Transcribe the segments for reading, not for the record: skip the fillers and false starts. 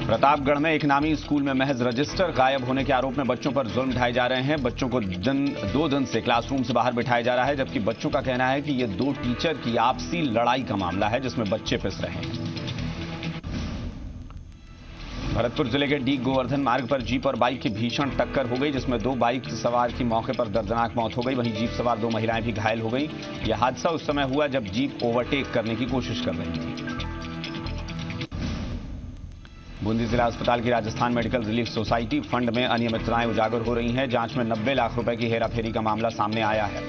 प्रतापगढ़ में एक नामी स्कूल में महज रजिस्टर गायब होने के आरोप में बच्चों पर जुल्म ढाए जा रहे हैं। बच्चों को दो दिन से क्लासरूम से बाहर बिठाया जा रहा है, जबकि बच्चों का कहना है कि ये दो टीचर की आपसी लड़ाई का मामला है, जिसमें बच्चे पिस रहे हैं। भरतपुर जिले के डी गोवर्धन मार्ग पर जीप और बाइक की भीषण टक्कर हो गई, जिसमें दो बाइक सवार की मौके पर दर्दनाक मौत हो गई। वहीं जीप सवार दो महिलाएं भी घायल हो गई। यह हादसा उस समय हुआ जब जीप ओवरटेक करने की कोशिश कर रही थी। बूंदी जिला अस्पताल की Rajasthan medical relief society fund में अनियमितताएं उजागर हो रही हैं। जांच में 90 लाख रुपए की हेराफेरी का मामला सामने आया है।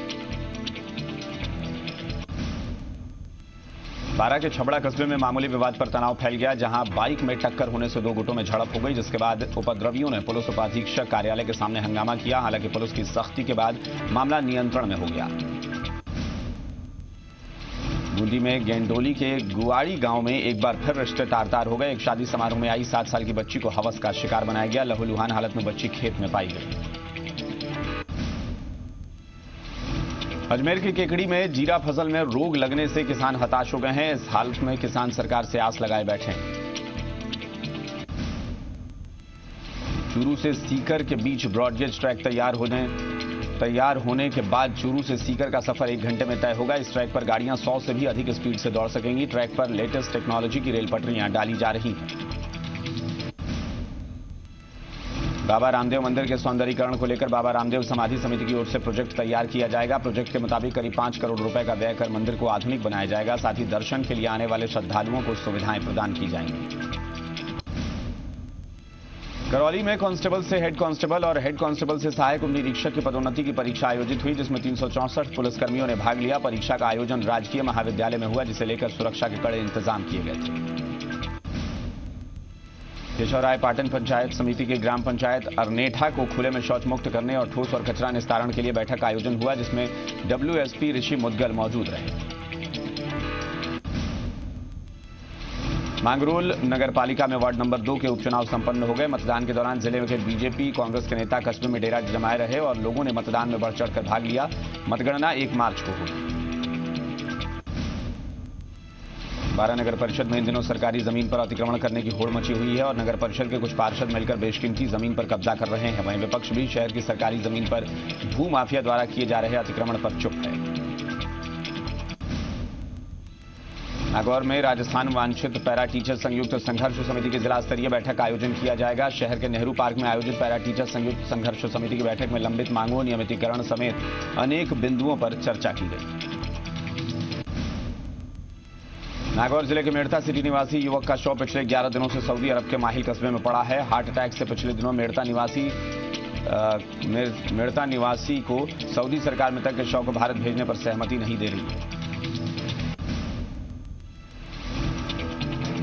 बारां के छबड़ा कस्बे में मामूली विवाद पर तनाव फैल गया, जहां बाइक में टक्कर होने से दो गुटों में झड़प हो गई, जिसके बाद उपद्रवियों ने पुलिस उपाधीक्षक कार्यालय के सामने हंगामा किया। हालांकि पुलिस की सख्ती के बाद मामला नियंत्रण में हो गया। बूंदी में गेंडोली के गुआड़ी गांव में एक बार फिर रिश्ते तार-तार हो गए। एक शादी समारोह में आई 7 साल की बच्ची को हवस का शिकार बनाया गया। लहूलुहान हालत में बच्ची खेत में पाई गई। अजमेर के केकड़ी में जीरा फसल में रोग लगने से किसान हताश हो गए हैं। इस हालत में किसान सरकार से आस लगाए बैठे हैं। चूरू से सीकर के बीच ब्रॉडगेज ट्रैक तैयार होने के बाद चूरू से सीकर का सफर 1 घंटे में तय होगा। इस ट्रैक पर गाड़ियां 100 से भी अधिक स्पीड से दौड़ सकेंगी। ट्रैक पर लेटेस्ट टेक्नोलॉजी की रेल पटरियां डाली जा रही हैं। बाबा रामदेव मंदिर के सौंदर्यीकरण को लेकर बाबा रामदेव समाधि समिति की ओर से प्रोजेक्ट तैयार किया जाएगा। प्रोजेक्ट के मुताबिक करीब 5 करोड़ रुपए का व्यय कर मंदिर को आधुनिक बनाया जाएगा। साथ ही दर्शन के लिए आने वाले श्रद्धालुओं को सुविधाएं प्रदान की जाएंगी। करौली में कांस्टेबल से हेड कांस्टेबल और हेड कांस्टेबल से सहायक उप निरीक्षक की पदोन्नति की परीक्षा आयोजित हुई, जिसमें 364 पुलिसकर्मियों ने भाग लिया। परीक्षा का आयोजन राजकीय महाविद्यालय में हुआ, जिसे लेकर सुरक्षा के कड़े इंतजाम किए गए थे। केशवराय पाटन पंचायत समिति के ग्राम पंचायत अरनेठा को खुले में शौच मुक्त करने और ठोस और कचरा निस्तारण के लिए बैठक का आयोजन हुआ, जिसमें WSP ऋषि मुदगल मौजूद रहे। मांगरोल नगर पालिका में वार्ड नंबर 2 के उपचुनाव संपन्न हो गए। मतदान के दौरान जिले के बीजेपी कांग्रेस के नेता कस्बे में डेरा जमाए रहे और लोगों ने मतदान में बढ़ चढ़कर भाग लिया। मतगणना 1 मार्च को हुई। बारां नगर परिषद में इन दिनों सरकारी जमीन पर अतिक्रमण करने की होड़ मची हुई है और नगर परिषद के कुछ पार्षद मिलकर बेशकीमती जमीन पर कब्जा कर रहे हैं। वहीं विपक्ष भी शहर की सरकारी जमीन पर भू माफिया द्वारा किए जा रहे अतिक्रमण पर चुप है। नागौर में राजस्थान वांछित पैरा टीचर संयुक्त संघर्ष समिति की जिला स्तरीय बैठक का आयोजन किया जाएगा। शहर के नेहरू पार्क में आयोजित पैरा टीचर संयुक्त संघर्ष समिति की बैठक में लंबित मांगों, नियमितीकरण समेत अनेक बिंदुओं पर चर्चा की गई। नागौर जिले के मेड़ता सिटी निवासी युवक का शव पिछले 11 दिनों से सऊदी अरब के माहिल कस्बे में पड़ा है। हार्ट अटैक से पिछले दिनों मेड़ता निवासी को सऊदी सरकार मृतक के शव को भारत भेजने पर सहमति नहीं दे रही है।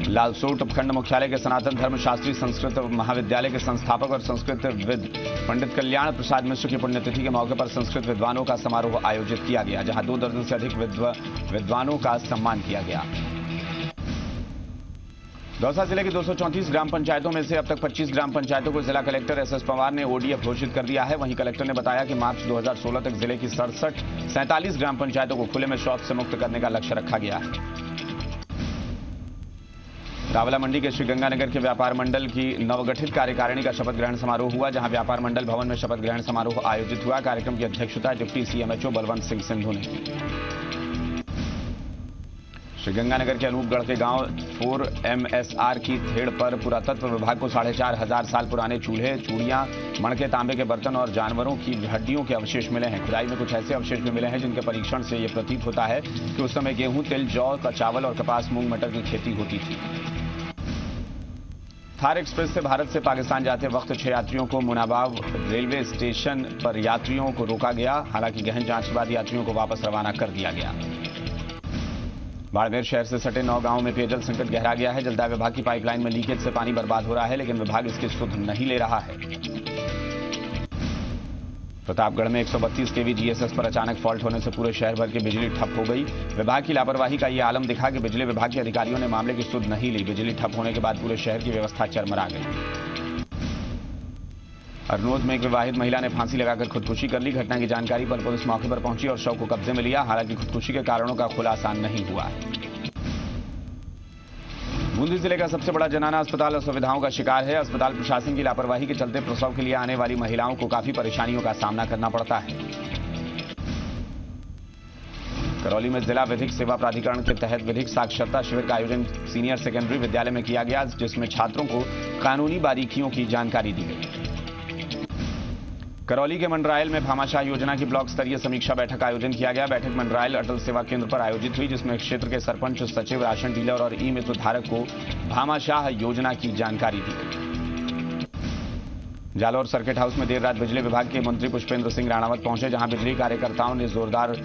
लालसोट उपखंड मुख्यालय के सनातन धर्म शास्त्री संस्कृत महाविद्यालय के संस्थापक और संस्कृतविद पंडित कल्याण प्रसाद मिश्र की पुण्यतिथि के मौके पर संस्कृत विद्वानों का समारोह आयोजित किया गया, जहां 2 दर्जन से अधिक विद्वानों का सम्मान किया गया। दौसा जिले की 234 ग्राम पंचायतों में से अब तक 25 ग्राम पंचायतों को जिला कलेक्टर SS पवार ने ODF घोषित कर दिया है। वहीं कलेक्टर ने बताया कि मार्च 2016 तक जिले की 47 ग्राम पंचायतों को खुले में शौच से मुक्त करने का लक्ष्य रखा गया है। रावला मंडी के श्रीगंगानगर के व्यापार मंडल की नवगठित कार्यकारिणी का शपथ ग्रहण समारोह हुआ, जहां व्यापार मंडल भवन में शपथ ग्रहण समारोह आयोजित हुआ। कार्यक्रम की अध्यक्षता डिप्टी CMHO बलवंत सिंह सिंधु ने की। श्रीगंगानगर के अनूपगढ़ के गांव 4 MSR की थेड़ पर पुरातत्व विभाग को 4500 साल पुराने चूल्हे, चूड़ियां, मणके, तांबे के बर्तन और जानवरों की हड्डियों के अवशेष मिले हैं। खुदाई में कुछ ऐसे अवशेष भी मिले हैं जिनके परीक्षण से यह प्रतीत होता है कि उस समय गेहूं, तिल, जौ, चावल और कपास, मूंग, मटर की खेती होती थी। थार एक्सप्रेस से भारत से पाकिस्तान जाते वक्त 6 यात्रियों को मुनाबाव रेलवे स्टेशन पर यात्रियों को रोका गया। हालांकि गहन जांच के बाद यात्रियों को वापस रवाना कर दिया गया। बाड़मेर शहर से सटे 9 गांवों में पेयजल संकट गहरा गया है। जलदाय विभाग की पाइपलाइन में लीकेज से पानी बर्बाद हो रहा है, लेकिन विभाग इसकी सुध नहीं ले रहा है। प्रतापगढ़ में 132 kV GSS पर अचानक फॉल्ट होने से पूरे शहर भर की बिजली ठप हो गई। विभाग की लापरवाही का यह आलम दिखा कि बिजली विभाग के अधिकारियों ने मामले की सुध नहीं ली। बिजली ठप होने के बाद पूरे शहर की व्यवस्था चरमरा गई। हरनोद में एक विवाहित महिला ने फांसी लगाकर खुदकुशी कर ली। घटना की जानकारी पर पुलिस मौके पर पहुंची और शव को कब्जे में लिया। हालांकि खुदकुशी के कारणों का खुलासा नहीं हुआ है। बूंदी जिले का सबसे बड़ा जनाना अस्पताल असुविधाओं का शिकार है। अस्पताल प्रशासन की लापरवाही के चलते प्रसव के लिए आने वाली महिलाओं को काफी परेशानियों का सामना करना पड़ता है। करौली में जिला विधिक सेवा प्राधिकरण के तहत विधिक साक्षरता शिविर का आयोजन सीनियर सेकेंडरी विद्यालय में किया गया, जिसमें छात्रों को कानूनी बारीकियों की जानकारी दी गई। करौली के मंडरायल में भामाशाह योजना की ब्लॉक स्तरीय समीक्षा बैठक का आयोजन किया गया। बैठक मंडरायल अटल सेवा केंद्र पर आयोजित हुई, जिसमें क्षेत्र के सरपंच, सचिव, राशन डीलर और ई मित्र धारक को भामाशाह योजना की जानकारी दी गई। जालौर सर्किट हाउस में देर रात बिजली विभाग के मंत्री पुष्पेंद्र सिंह राणावत पहुंचे, जहां बीजेपी कार्यकर्ताओं ने जोरदार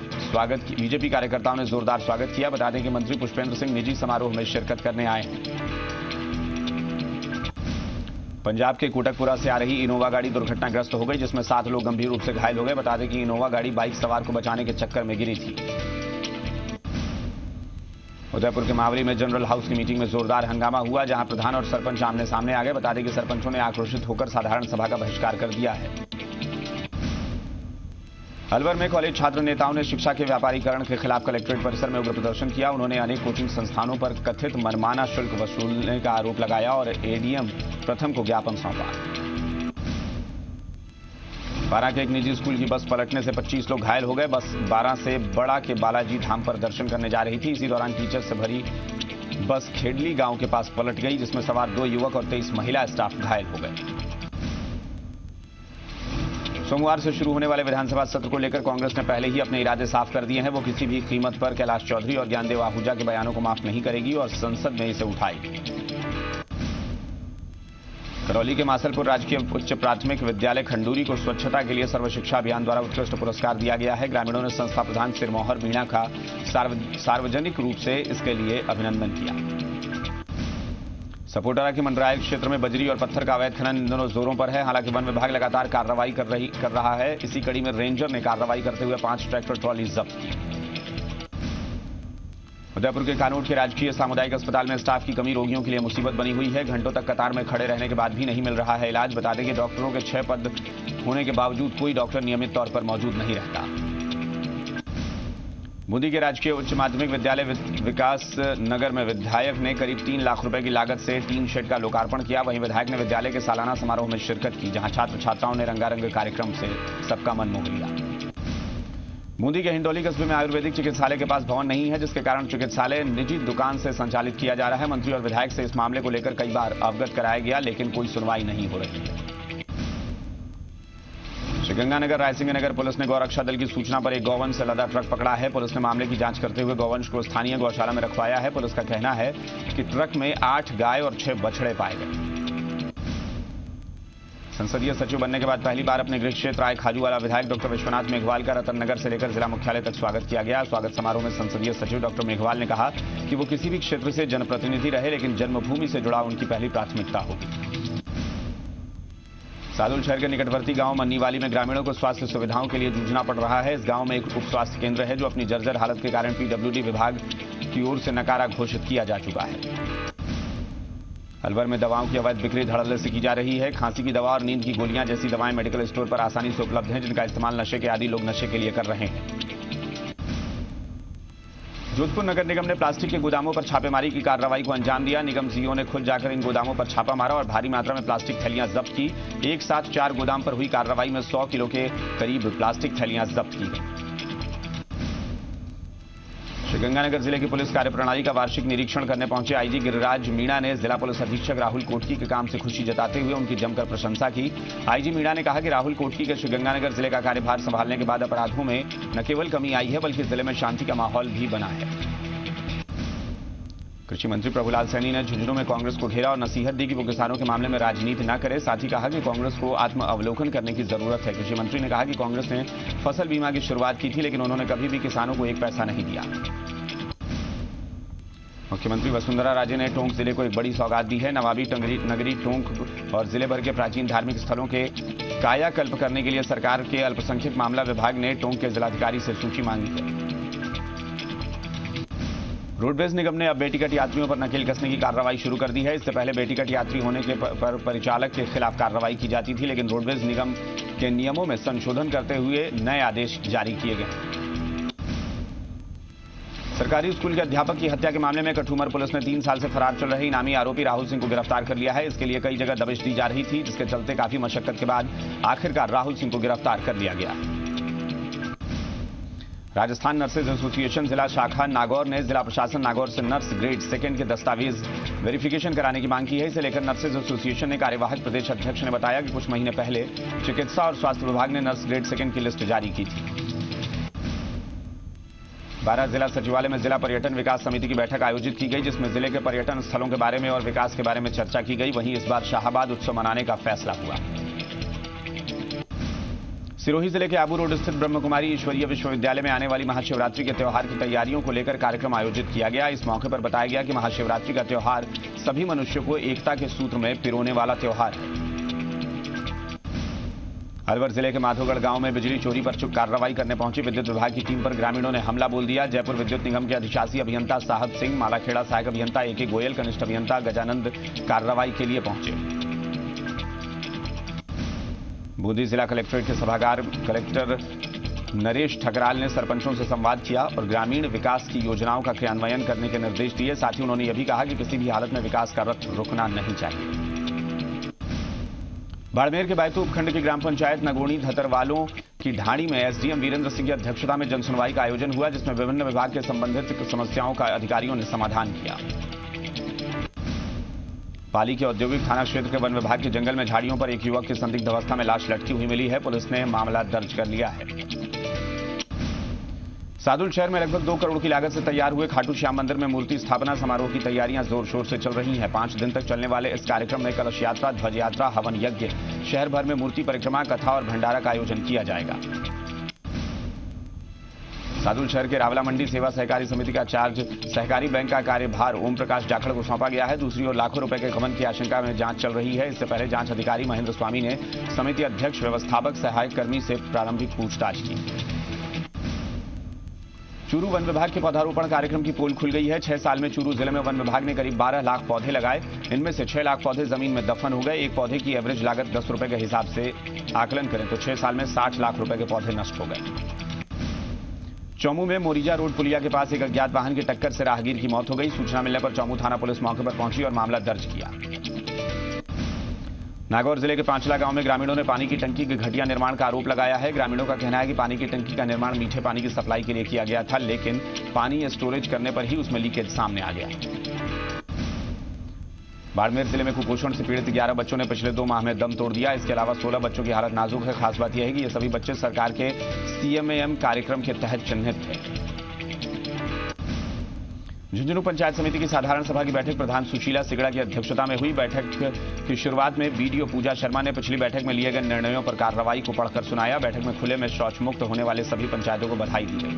स्वागत किया। बता दें कि मंत्री पुष्पेंद्र सिंह निजी समारोह में शिरकत करने आए हैं। पंजाब के कोटकपुरा से आ रही इनोवा गाड़ी दुर्घटनाग्रस्त हो गई, जिसमें 7 लोग गंभीर रूप से घायल हो गए। बता दें कि इनोवा गाड़ी बाइक सवार को बचाने के चक्कर में गिरी थी। उदयपुर के मावली में जनरल हाउस की मीटिंग में जोरदार हंगामा हुआ, जहां प्रधान और सरपंच आमने सामने आ गए। बता दें कि सरपंचों ने आक्रोशित होकर साधारण सभा का बहिष्कार कर दिया है। अलवर में कॉलेज छात्र नेताओं ने शिक्षा के व्यापारीकरण के खिलाफ कलेक्ट्रेट परिसर में उग्र प्रदर्शन किया। उन्होंने अनेक कोचिंग संस्थानों पर कथित मनमाना शुल्क वसूलने का आरोप लगाया और एडीएम प्रथम को ज्ञापन सौंपा। बारां के एक निजी स्कूल की बस पलटने से 25 लोग घायल हो गए। बस बारां से बड़ा के बालाजी धाम पर दर्शन करने जा रही थी। इसी दौरान टीचर से भरी बस खेडली गांव के पास पलट गई, जिसमें सवार 2 युवक और 23 महिला स्टाफ घायल हो गए। सोमवार से शुरू होने वाले विधानसभा सत्र को लेकर कांग्रेस ने पहले ही अपने इरादे साफ कर दिए हैं। वो किसी भी कीमत पर कैलाश चौधरी और ज्ञानदेव आहूजा के बयानों को माफ नहीं करेगी और संसद में इसे उठाएगी। करौली के मासलपुर राजकीय उच्च प्राथमिक विद्यालय खंडूरी को स्वच्छता के लिए सर्व शिक्षा अभियान द्वारा उत्कृष्ट पुरस्कार दिया गया है। ग्रामीणों ने संस्था प्रधान सिरमौहर मीणा का सार्वजनिक रूप से इसके लिए अभिनंदन किया। सपोटरा के मंडरायल क्षेत्र में बजरी और पत्थर का अवैध खनन इन दिनों जोरों पर है। हालांकि वन विभाग लगातार कार्रवाई कर रहा है। इसी कड़ी में रेंजर ने कार्रवाई करते हुए 5 ट्रैक्टर ट्रॉली जब्त की। उदयपुर के कानूट के राजकीय सामुदायिक अस्पताल में स्टाफ की कमी रोगियों के लिए मुसीबत बनी हुई है। घंटों तक कतार में खड़े रहने के बाद भी नहीं मिल रहा है इलाज। बता दें कि डॉक्टरों के 6 पद होने के बावजूद कोई डॉक्टर नियमित तौर पर मौजूद नहीं रहता। बूंदी के राजकीय उच्च माध्यमिक विद्यालय विकास नगर में विधायक ने करीब 3 लाख रुपए की लागत से टीन शेड का लोकार्पण किया। वहीं विधायक ने विद्यालय के सालाना समारोह में शिरकत की, जहां छात्र छात्राओं ने रंगारंग कार्यक्रम से सबका मन मोह लिया। बूंदी के हिंडोली कस्बे में आयुर्वेदिक चिकित्सालय के पास भवन नहीं है, जिसके कारण चिकित्सालय निजी दुकान से संचालित किया जा रहा है। मंत्री और विधायक से इस मामले को लेकर कई बार अवगत कराया गया, लेकिन कोई सुनवाई नहीं हो रही है। श्रीगंगानगर रायसिंह नगर पुलिस ने गौरक्षा दल की सूचना पर एक गौवंश से लदा ट्रक पकड़ा है। पुलिस ने मामले की जांच करते हुए गौवंश को स्थानीय गौशाला में रखवाया है। पुलिस का कहना है कि ट्रक में 8 गाय और 6 बछड़े पाए गए। संसदीय सचिव बनने के बाद पहली बार अपने गृह क्षेत्र आए खाजूवाला विधायक डॉक्टर विश्वनाथ मेघवाल का रतन नगर से लेकर जिला मुख्यालय तक स्वागत किया गया। स्वागत समारोह में संसदीय सचिव डॉक्टर मेघवाल ने कहा कि वो किसी भी क्षेत्र से जनप्रतिनिधि रहे, लेकिन जन्मभूमि से जुड़ाव उनकी पहली प्राथमिकता होगी। सादुल शहर के निकटवर्ती गांव मन्नीवाली में ग्रामीणों को स्वास्थ्य सुविधाओं के लिए जूझना पड़ रहा है। इस गांव में एक उप स्वास्थ्य केंद्र है, जो अपनी जर्जर हालत के कारण पीडब्ल्यूडी विभाग की ओर से नकारा घोषित किया जा चुका है। अलवर में दवाओं की अवैध बिक्री धड़ल्ले से की जा रही है। खांसी की दवा और नींद की गोलियां जैसी दवाएं मेडिकल स्टोर पर आसानी से उपलब्ध हैं, जिनका इस्तेमाल नशे के आदी लोग नशे के लिए कर रहे हैं। जोधपुर नगर निगम ने प्लास्टिक के गोदामों पर छापेमारी की कार्रवाई को अंजाम दिया। निगम सीईओ ने खुद जाकर इन गोदामों पर छापा मारा और भारी मात्रा में प्लास्टिक थैलियां जब्त की। एक साथ 4 गोदाम पर हुई कार्रवाई में 100 किलो के करीब प्लास्टिक थैलियां जब्त की गई। श्रीगंगानगर जिले की पुलिस कार्यप्रणाली का वार्षिक निरीक्षण करने पहुंचे आईजी गिरिराज मीणा ने जिला पुलिस अधीक्षक राहुल कोटकी के काम से खुशी जताते हुए उनकी जमकर प्रशंसा की। आईजी मीणा ने कहा कि राहुल कोटकी के श्रीगंगानगर जिले का कार्यभार संभालने के बाद अपराधों में न केवल कमी आई है, बल्कि जिले में शांति का माहौल भी बना है। कृषि मंत्री प्रभुलाल सैनी ने झुंझुनू में कांग्रेस को घेरा और नसीहत दी कि वो किसानों के मामले में राजनीति न करे। साथ ही कहा कि कांग्रेस को आत्म अवलोकन करने की जरूरत है। कृषि मंत्री ने कहा कि कांग्रेस ने फसल बीमा की शुरुआत की थी, लेकिन उन्होंने कभी भी किसानों को 1 पैसा नहीं दिया। मुख्यमंत्री वसुंधरा राजे ने टोंक जिले को एक बड़ी सौगात दी है। नवाबी नगरी टोंक और जिले भर के प्राचीन धार्मिक स्थलों के कायाकल्प करने के लिए सरकार के अल्पसंख्यक मामला विभाग ने टोंक के जिलाधिकारी से सूची मांगी है। रोडवेज निगम ने अब बेटिकट यात्रियों पर नकेल कसने की कार्रवाई शुरू कर दी है। इससे पहले बेटिकट यात्री होने के पर परिचालक के खिलाफ कार्रवाई की जाती थी, लेकिन रोडवेज निगम के नियमों में संशोधन करते हुए नए आदेश जारी किए गए। सरकारी स्कूल के अध्यापक की हत्या के मामले में कठूमर पुलिस ने 3 साल से फरार चल रहे इनामी आरोपी राहुल सिंह को गिरफ्तार कर लिया है। इसके लिए कई जगह दबिश दी जा रही थी, जिसके चलते काफी मशक्कत के बाद आखिरकार राहुल सिंह को गिरफ्तार कर लिया गया। राजस्थान नर्सेज एसोसिएशन जिला शाखा नागौर ने जिला प्रशासन नागौर से नर्स ग्रेड सेकंड के दस्तावेज वेरिफिकेशन कराने की मांग की है। इसे लेकर नर्सेज एसोसिएशन ने कार्यवाहक प्रदेश अध्यक्ष ने बताया कि कुछ महीने पहले चिकित्सा और स्वास्थ्य विभाग ने नर्स ग्रेड सेकंड की लिस्ट जारी की थी। 12 जिला सचिवालय में जिला पर्यटन विकास समिति की बैठक आयोजित की गई, जिसमें जिले के पर्यटन स्थलों के बारे में और विकास के बारे में चर्चा की गई। वहीं इस बार शाहाबाद उत्सव मनाने का फैसला हुआ। सिरोही जिले के आबू रोड स्थित ब्रह्मकुमारी ईश्वरीय विश्वविद्यालय में आने वाली महाशिवरात्रि के त्योहार की तैयारियों को लेकर कार्यक्रम आयोजित किया गया। इस मौके पर बताया गया कि महाशिवरात्रि का त्योहार सभी मनुष्यों को एकता के सूत्र में पिरोने वाला त्योहार है। अलवर जिले के माधोगढ़ गांव में बिजली चोरी पर चुप कार्रवाई करने पहुंची विद्युत विभाग की टीम पर ग्रामीणों ने हमला बोल दिया। जयपुर विद्युत निगम के अधिशासी अभियंता साहब सिंह, मालाखेड़ा सहायक अभियंता ए.के. गोयल, कनिष्ठ अभियंता गजानंद कार्रवाई के लिए पहुंचे। बूंदी जिला कलेक्ट्रेट के सभागार कलेक्टर नरेश ठकराल ने सरपंचों से संवाद किया और ग्रामीण विकास की योजनाओं का क्रियान्वयन करने के निर्देश दिए। साथ ही उन्होंने यह भी कहा कि किसी भी हालत में विकास का रथ रुकना नहीं चाहिए। बाड़मेर के बैतू उपखंड की ग्राम पंचायत नगोणी धतरवालों की ढाणी में एसडीएम वीरेंद्र सिंह की अध्यक्षता में जनसुनवाई का आयोजन हुआ, जिसमें विभिन्न विभाग के संबंधित समस्याओं का अधिकारियों ने समाधान किया। पाली के औद्योगिक थाना क्षेत्र के वन विभाग के जंगल में झाड़ियों पर एक युवक की संदिग्ध अवस्था में लाश लटकी हुई मिली है। पुलिस ने मामला दर्ज कर लिया है। सादुल शहर में लगभग 2 करोड़ की लागत से तैयार हुए खाटू श्याम मंदिर में मूर्ति स्थापना समारोह की तैयारियां जोर शोर से चल रही हैं। 5 दिन तक चलने वाले इस कार्यक्रम में कलश यात्रा, ध्वज यात्रा, हवन यज्ञ, शहर भर में मूर्ति परिक्रमा, कथा और भंडारा का आयोजन किया जाएगा। सादुल शहर के रावला मंडी सेवा सहकारी समिति का चार्ज सहकारी बैंक का कार्यभार ओम प्रकाश जाखड़ को सौंपा गया है। दूसरी ओर लाखों रुपए के गबन की आशंका में जांच चल रही है। इससे पहले जांच अधिकारी महेंद्र स्वामी ने समिति अध्यक्ष, व्यवस्थापक, सहायक कर्मी से प्रारंभिक पूछताछ की। चूरू वन विभाग के पौधारोपण कार्यक्रम की पोल खुल गई है। 6 साल में चूरू जिले में वन विभाग ने करीब 12 लाख पौधे लगाए। इनमें से 6 लाख पौधे जमीन में दफन हो गए। एक पौधे की एवरेज लागत 10 रुपए के हिसाब से आकलन करें तो 6 साल में 60 लाख रुपए के पौधे नष्ट हो गए। चौमू में मोरिजा रोड पुलिया के पास एक अज्ञात वाहन की टक्कर से राहगीर की मौत हो गई। सूचना मिलने पर चौमू थाना पुलिस मौके पर पहुंची और मामला दर्ज किया। नागौर जिले के पांचला गांव में ग्रामीणों ने पानी की टंकी के घटिया निर्माण का आरोप लगाया है। ग्रामीणों का कहना है कि पानी की टंकी का निर्माण मीठे पानी की सप्लाई के लिए किया गया था, लेकिन पानी स्टोरेज करने पर ही उसमें लीकेज सामने आ गया। बाड़मेर जिले में कुपोषण से पीड़ित 11 बच्चों ने पिछले 2 माह में दम तोड़ दिया। इसके अलावा 16 बच्चों की हालत नाजुक है। खास बात यह है कि ये सभी बच्चे सरकार के CMAM कार्यक्रम के तहत चिन्हित थे। झुंझुनू पंचायत समिति की साधारण सभा की बैठक प्रधान सुशीला सिगड़ा की अध्यक्षता में हुई। बैठक की शुरुआत में बीडीओ पूजा शर्मा ने पिछली बैठक में लिए गए निर्णयों पर कार्रवाई को पढ़कर सुनाया। बैठक में खुले में शौच मुक्त होने वाले सभी पंचायतों को बधाई दी गई।